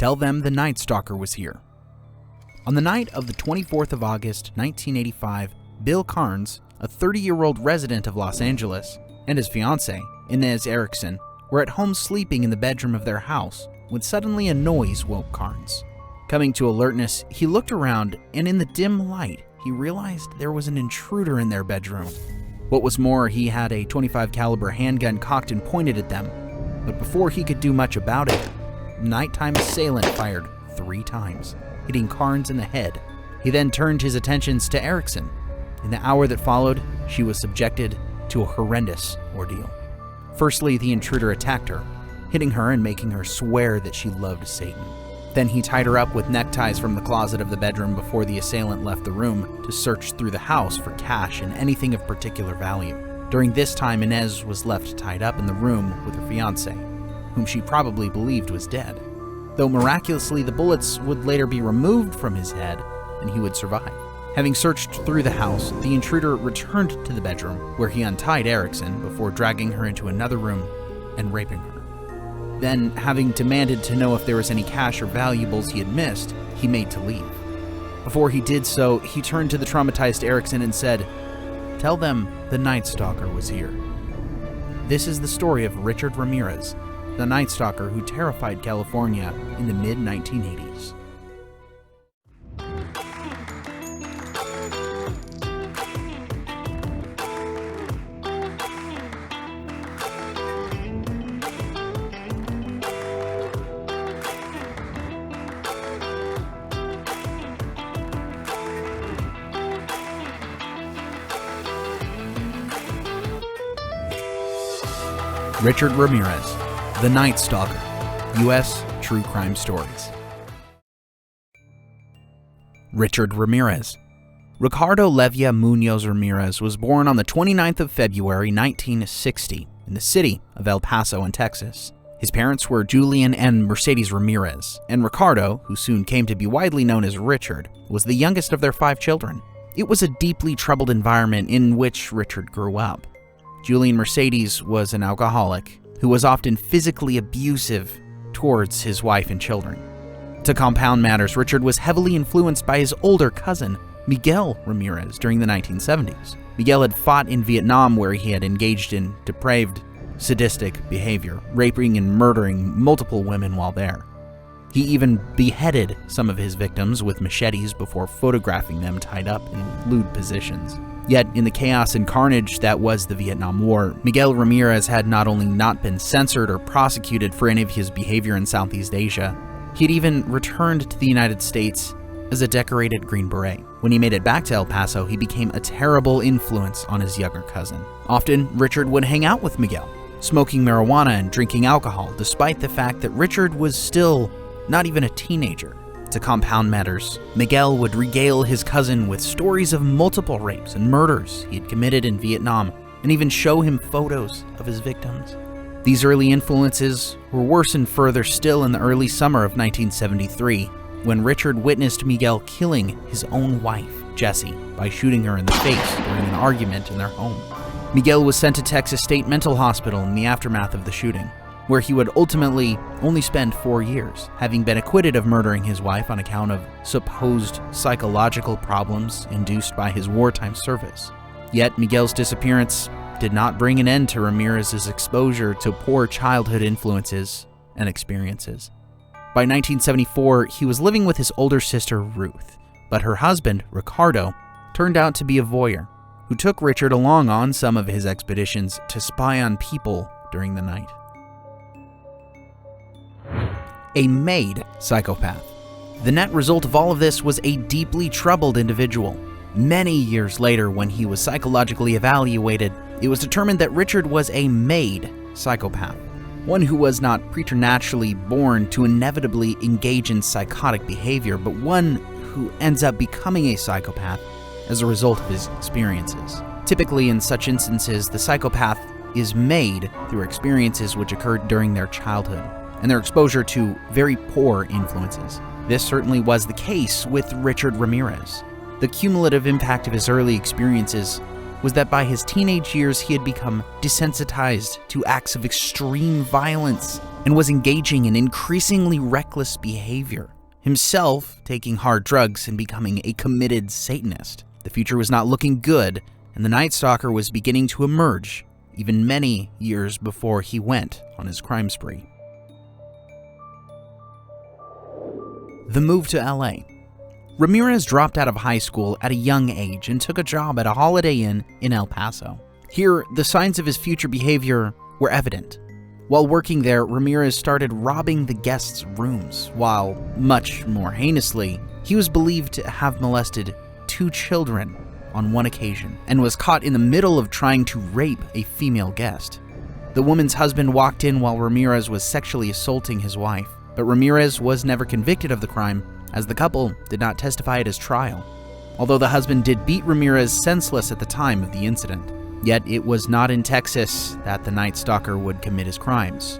Tell them the Night Stalker was here. On the night of the 24th of August, 1985, Bill Carnes, a 30-year-old resident of Los Angeles, and his fiancée, Inez Erickson, were at home sleeping in the bedroom of their house when suddenly a noise woke Carnes. Coming to alertness, he looked around, and in the dim light, he realized there was an intruder in their bedroom. What was more, he had a .25 caliber handgun cocked and pointed at them. But before he could do much about it, the nighttime assailant fired 3 times, hitting Carnes in the head. He then turned his attentions to Erickson. In the hour that followed, she was subjected to a horrendous ordeal. Firstly, the intruder attacked her, hitting her and making her swear that she loved Satan. Then he tied her up with neckties from the closet of the bedroom before the assailant left the room to search through the house for cash and anything of particular value. During this time, Inez was left tied up in the room with her fiancé, whom she probably believed was dead, though miraculously the bullets would later be removed from his head and he would survive. Having searched through the house, the intruder returned to the bedroom where he untied Erickson before dragging her into another room and raping her. Then, having demanded to know if there was any cash or valuables he had missed, he made to leave. Before he did so, he turned to the traumatized Erickson and said, "Tell them the Night Stalker was here." This is the story of Richard Ramirez, the Night Stalker who terrified California in the mid-1980s. Richard Ramirez, The Night Stalker, U.S. True Crime Stories. Richard Ramirez. Ricardo Levia Munoz Ramirez was born on the 29th of February 1960 in the city of El Paso in Texas. His parents were Julian and Mercedes Ramirez, and Ricardo, who soon came to be widely known as Richard, was the youngest of their 5 children. It was a deeply troubled environment in which Richard grew up. Julian Mercedes was an alcoholic who was often physically abusive towards his wife and children. To compound matters, Richard was heavily influenced by his older cousin, Miguel Ramirez, during the 1970s. Miguel had fought in Vietnam, where he had engaged in depraved, sadistic behavior, raping and murdering multiple women while there. He even beheaded some of his victims with machetes before photographing them tied up in lewd positions. Yet, in the chaos and carnage that was the Vietnam War, Miguel Ramirez had not only not been censored or prosecuted for any of his behavior in Southeast Asia, he had even returned to the United States as a decorated Green Beret. When he made it back to El Paso, he became a terrible influence on his younger cousin. Often, Richard would hang out with Miguel, smoking marijuana and drinking alcohol, despite the fact that Richard was still not even a teenager. To compound matters, Miguel would regale his cousin with stories of multiple rapes and murders he had committed in Vietnam, and even show him photos of his victims. These early influences were worsened further still in the early summer of 1973, when Richard witnessed Miguel killing his own wife, Jessie, by shooting her in the face during an argument in their home. Miguel was sent to Texas State Mental Hospital in the aftermath of the shooting, where he would ultimately only spend 4 years, having been acquitted of murdering his wife on account of supposed psychological problems induced by his wartime service. Yet Miguel's disappearance did not bring an end to Ramirez's exposure to poor childhood influences and experiences. By 1974, he was living with his older sister, Ruth, but her husband, Ricardo, turned out to be a voyeur who took Richard along on some of his expeditions to spy on people during the night. A Made Psychopath. The net result of all of this was a deeply troubled individual. Many years later, when he was psychologically evaluated, it was determined that Richard was a Made Psychopath, one who was not preternaturally born to inevitably engage in psychotic behavior, but one who ends up becoming a psychopath as a result of his experiences. Typically, in such instances, the psychopath is made through experiences which occurred during their childhood and their exposure to very poor influences. This certainly was the case with Richard Ramirez. The cumulative impact of his early experiences was that by his teenage years he had become desensitized to acts of extreme violence and was engaging in increasingly reckless behavior, himself taking hard drugs and becoming a committed Satanist. The future was not looking good, and the Night Stalker was beginning to emerge, even many years before he went on his crime spree. The move to LA. Ramirez dropped out of high school at a young age and took a job at a Holiday Inn in El Paso. Here, the signs of his future behavior were evident. While working there, Ramirez started robbing the guests' rooms, while, much more heinously, he was believed to have molested 2 children on one occasion and was caught in the middle of trying to rape a female guest. The woman's husband walked in while Ramirez was sexually assaulting his wife, but Ramirez was never convicted of the crime, as the couple did not testify at his trial. Although the husband did beat Ramirez senseless at the time of the incident. Yet it was not in Texas that the Night Stalker would commit his crimes.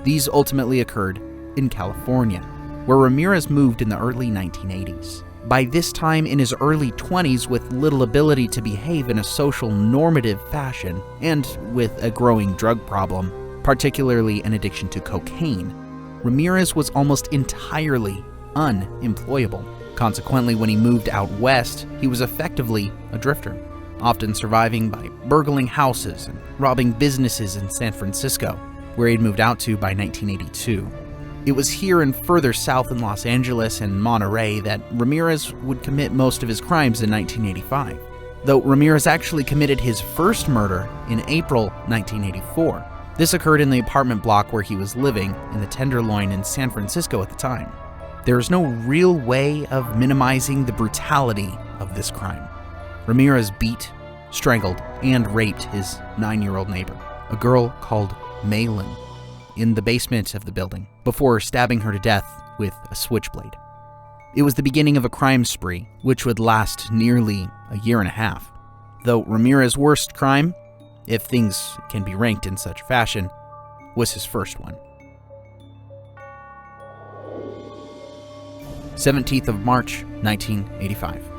These ultimately occurred in California, where Ramirez moved in the early 1980s. By this time in his early 20s, with little ability to behave in a social normative fashion, and with a growing drug problem, particularly an addiction to cocaine, Ramirez was almost entirely unemployable. Consequently, when he moved out west, he was effectively a drifter, often surviving by burgling houses and robbing businesses in San Francisco, where he'd moved out to by 1982. It was here and further south in Los Angeles and Monterey that Ramirez would commit most of his crimes in 1985, though Ramirez actually committed his first murder in April 1984. This occurred in the apartment block where he was living in the Tenderloin in San Francisco at the time. There is no real way of minimizing the brutality of this crime. Ramirez beat, strangled, and raped his 9-year-old neighbor, a girl called Maylin, in the basement of the building, before stabbing her to death with a switchblade. It was the beginning of a crime spree, which would last nearly a year and a half. Though Ramirez's worst crime, if things can be ranked in such fashion, was his first one. 17th of March, 1985.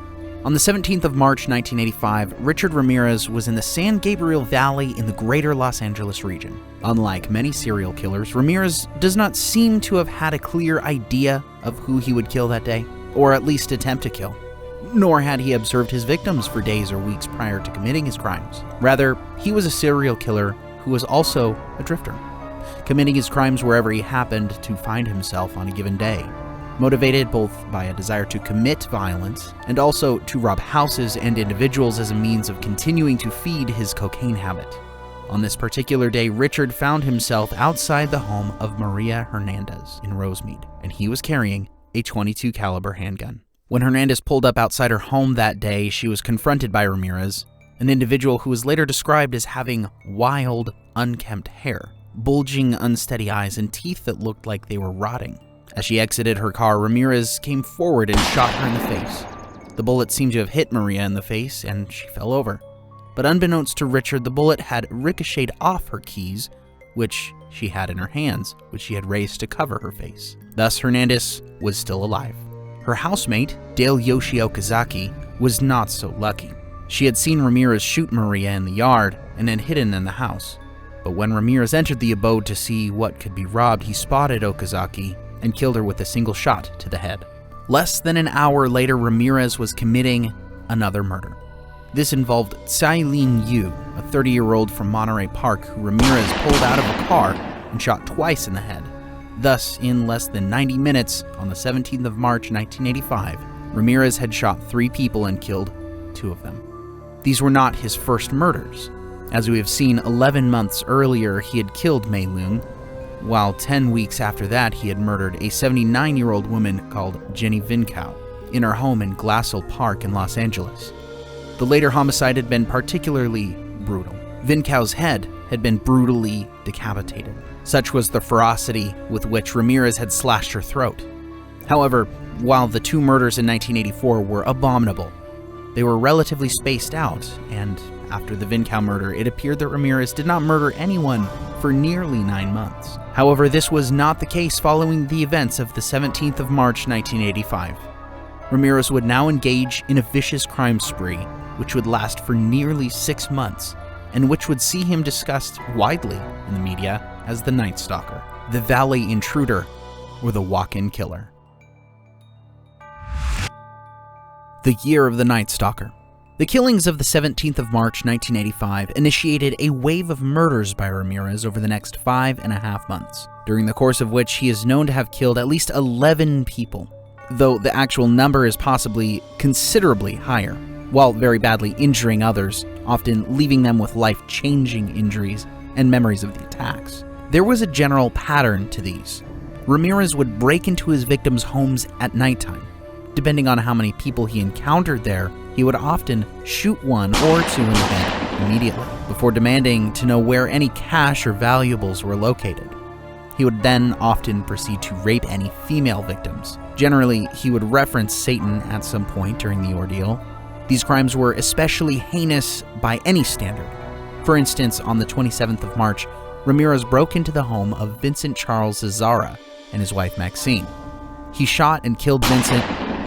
On the 17th of March 1985, Richard Ramirez was in the San Gabriel Valley in the greater Los Angeles region. Unlike many serial killers, Ramirez does not seem to have had a clear idea of who he would kill that day, or at least attempt to kill. Nor had he observed his victims for days or weeks prior to committing his crimes. Rather, he was a serial killer who was also a drifter, committing his crimes wherever he happened to find himself on a given day, motivated both by a desire to commit violence and also to rob houses and individuals as a means of continuing to feed his cocaine habit. On this particular day, Richard found himself outside the home of Maria Hernandez in Rosemead, and he was carrying a .22 caliber handgun. When Hernandez pulled up outside her home that day, she was confronted by Ramirez, an individual who was later described as having wild, unkempt hair, bulging, unsteady eyes, and teeth that looked like they were rotting. As she exited her car, Ramirez came forward and shot her in the face. The bullet seemed to have hit Maria in the face, and she fell over. But unbeknownst to Richard, the bullet had ricocheted off her keys, which she had in her hands, which she had raised to cover her face. Thus, Hernandez was still alive. Her housemate, Dale Yoshi Okazaki, was not so lucky. She had seen Ramirez shoot Maria in the yard and had hidden in the house. But when Ramirez entered the abode to see what could be robbed, he spotted Okazaki and killed her with a single shot to the head. Less than an hour later, Ramirez was committing another murder. This involved Tsailin Yu, a 30-year-old from Monterey Park who Ramirez pulled out of a car and shot twice in the head. Thus, in less than 90 minutes, on the 17th of March 1985, Ramirez had shot 3 people and killed 2 of them. These were not his first murders. As we have seen, 11 months earlier, he had killed Mei Lung, while 10 weeks after that, he had murdered a 79-year-old woman called Jenny Vincow in her home in Glassell Park in Los Angeles. The later homicide had been particularly brutal. Vincow's head had been brutally decapitated. Such was the ferocity with which Ramirez had slashed her throat. However, while the 2 murders in 1984 were abominable, they were relatively spaced out, and after the Vincow murder, it appeared that Ramirez did not murder anyone for nearly 9 months. However, this was not the case following the events of the 17th of March 1985. Ramirez would now engage in a vicious crime spree, which would last for nearly 6 months, and which would see him discussed widely in the media as the Night Stalker, the Valley Intruder, or the Walk-In Killer. The year of the Night Stalker. The killings of the 17th of March 1985 initiated a wave of murders by Ramirez over the next 5.5 months, during the course of which he is known to have killed at least 11 people, though the actual number is possibly considerably higher, while very badly injuring others, often leaving them with life-changing injuries and memories of the attacks. There was a general pattern to these. Ramirez would break into his victims' homes at nighttime. Depending on how many people he encountered there, he would often shoot one or two in the head immediately, before demanding to know where any cash or valuables were located. He would then often proceed to rape any female victims. Generally, he would reference Satan at some point during the ordeal. These crimes were especially heinous by any standard. For instance, on the 27th of March, Ramirez broke into the home of Vincent Charles Zazara and his wife Maxine. He shot and killed Vincent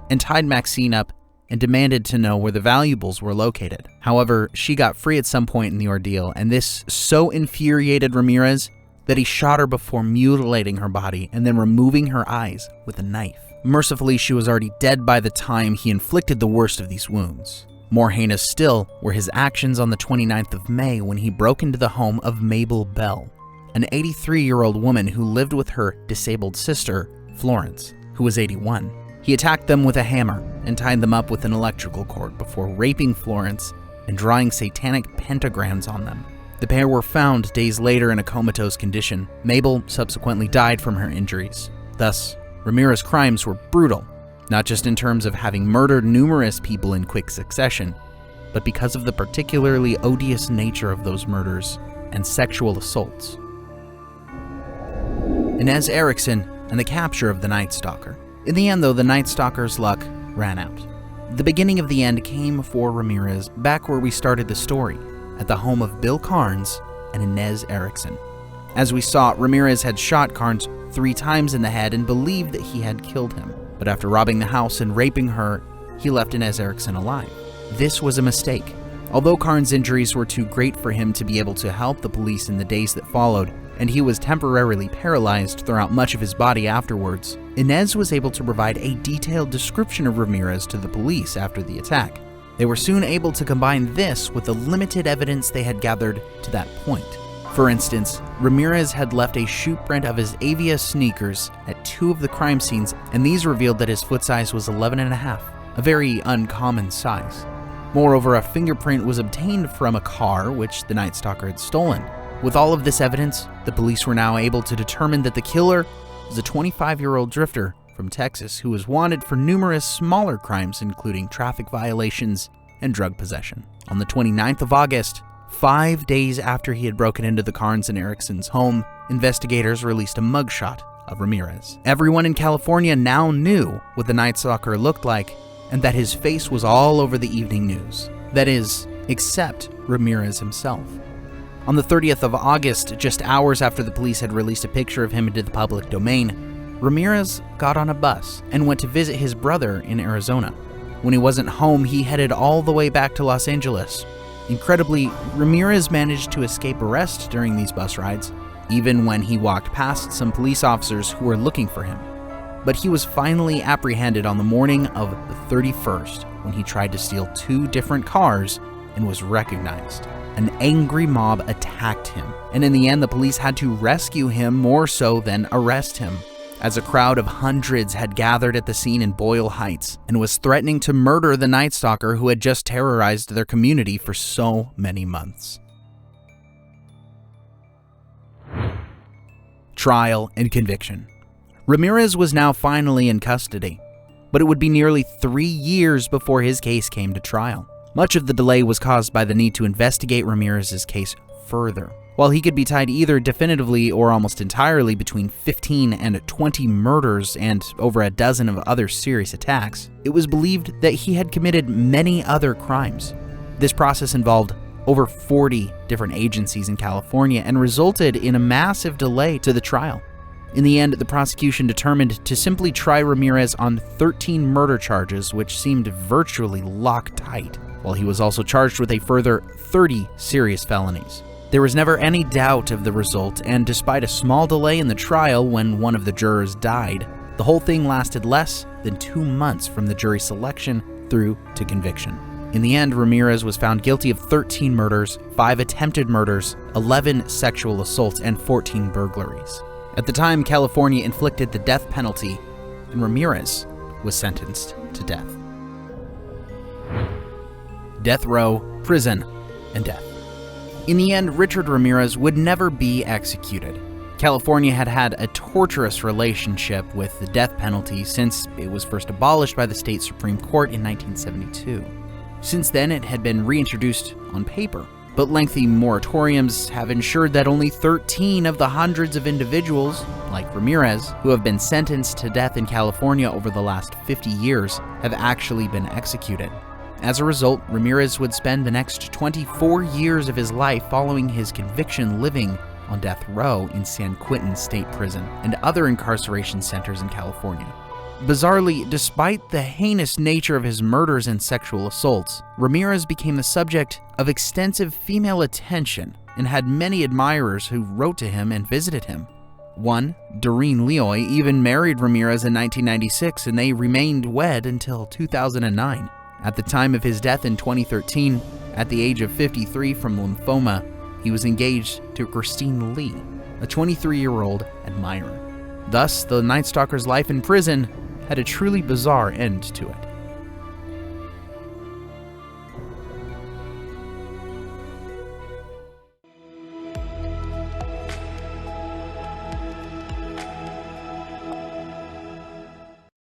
and tied Maxine up and demanded to know where the valuables were located. However, she got free at some point in the ordeal, and this so infuriated Ramirez that he shot her before mutilating her body and then removing her eyes with a knife. Mercifully, she was already dead by the time he inflicted the worst of these wounds. More heinous still were his actions on the 29th of May when he broke into the home of Mabel Bell, an 83-year-old woman who lived with her disabled sister, Florence, who was 81. He attacked them with a hammer and tied them up with an electrical cord before raping Florence and drawing satanic pentagrams on them. The pair were found days later in a comatose condition. Mabel subsequently died from her injuries. Thus, Ramirez's crimes were brutal, not just in terms of having murdered numerous people in quick succession, but because of the particularly odious nature of those murders and sexual assaults. Inez Erickson and the capture of the Night Stalker. In the end, though, the Night Stalker's luck ran out. The beginning of the end came for Ramirez back where we started the story, at the home of Bill Carnes and Inez Erickson. As we saw, Ramirez had shot Carnes 3 times in the head and believed that he had killed him. But after robbing the house and raping her, he left Inez Erickson alive. This was a mistake. Although Carnes' injuries were too great for him to be able to help the police in the days that followed, and he was temporarily paralyzed throughout much of his body afterwards, Inez was able to provide a detailed description of Ramirez to the police after the attack. They were soon able to combine this with the limited evidence they had gathered to that point. For instance, Ramirez had left a shoe print of his Avia sneakers at 2 of the crime scenes, and these revealed that his foot size was 11.5, a very uncommon size. Moreover, a fingerprint was obtained from a car which the Night Stalker had stolen. With all of this evidence, the police were now able to determine that the killer was a 25-year-old drifter from Texas who was wanted for numerous smaller crimes, including traffic violations and drug possession. On the 29th of August, 5 days after he had broken into the Carnes and Erickson's home, investigators released a mugshot of Ramirez. Everyone in California now knew what the Night Stalker looked like and that his face was all over the evening news. That is, except Ramirez himself. On the 30th of August, just hours after the police had released a picture of him into the public domain, Ramirez got on a bus and went to visit his brother in Arizona. When he wasn't home, he headed all the way back to Los Angeles. Incredibly, Ramirez managed to escape arrest during these bus rides, even when he walked past some police officers who were looking for him. But he was finally apprehended on the morning of the 31st when he tried to steal 2 different cars and was recognized. An angry mob attacked him, and in the end the police had to rescue him more so than arrest him, as a crowd of hundreds had gathered at the scene in Boyle Heights and was threatening to murder the Night Stalker who had just terrorized their community for so many months. Trial and conviction. Ramirez was now finally in custody, but it would be nearly 3 years before his case came to trial. Much of the delay was caused by the need to investigate Ramirez's case further. While he could be tied either definitively or almost entirely between 15 and 20 murders and over a dozen of other serious attacks, it was believed that he had committed many other crimes. This process involved over 40 different agencies in California and resulted in a massive delay to the trial. In the end, the prosecution determined to simply try Ramirez on 13 murder charges, which seemed virtually locked tight, while he was also charged with a further 30 serious felonies. There was never any doubt of the result, and despite a small delay in the trial when one of the jurors died, the whole thing lasted less than 2 months from the jury selection through to conviction. In the end, Ramirez was found guilty of 13 murders, 5 attempted murders, 11 sexual assaults, and 14 burglaries. At the time, California inflicted the death penalty, and Ramirez was sentenced to death. Death row, prison, and death. In the end, Richard Ramirez would never be executed. California had had a torturous relationship with the death penalty since it was first abolished by the state Supreme Court in 1972. Since then, it had been reintroduced on paper, but lengthy moratoriums have ensured that only 13 of the hundreds of individuals, like Ramirez, who have been sentenced to death in California over the last 50 years, have actually been executed. As a result, Ramirez would spend the next 24 years of his life following his conviction living on death row in San Quentin State Prison and other incarceration centers in California. Bizarrely, despite the heinous nature of his murders and sexual assaults, Ramirez became the subject of extensive female attention and had many admirers who wrote to him and visited him. One, Doreen Leoy, even married Ramirez in 1996, and they remained wed until 2009. At the time of his death in 2013, at the age of 53 from lymphoma, he was engaged to Christine Lee, a 23-year-old admirer. Thus, the Night Stalker's life in prison had a truly bizarre end to it.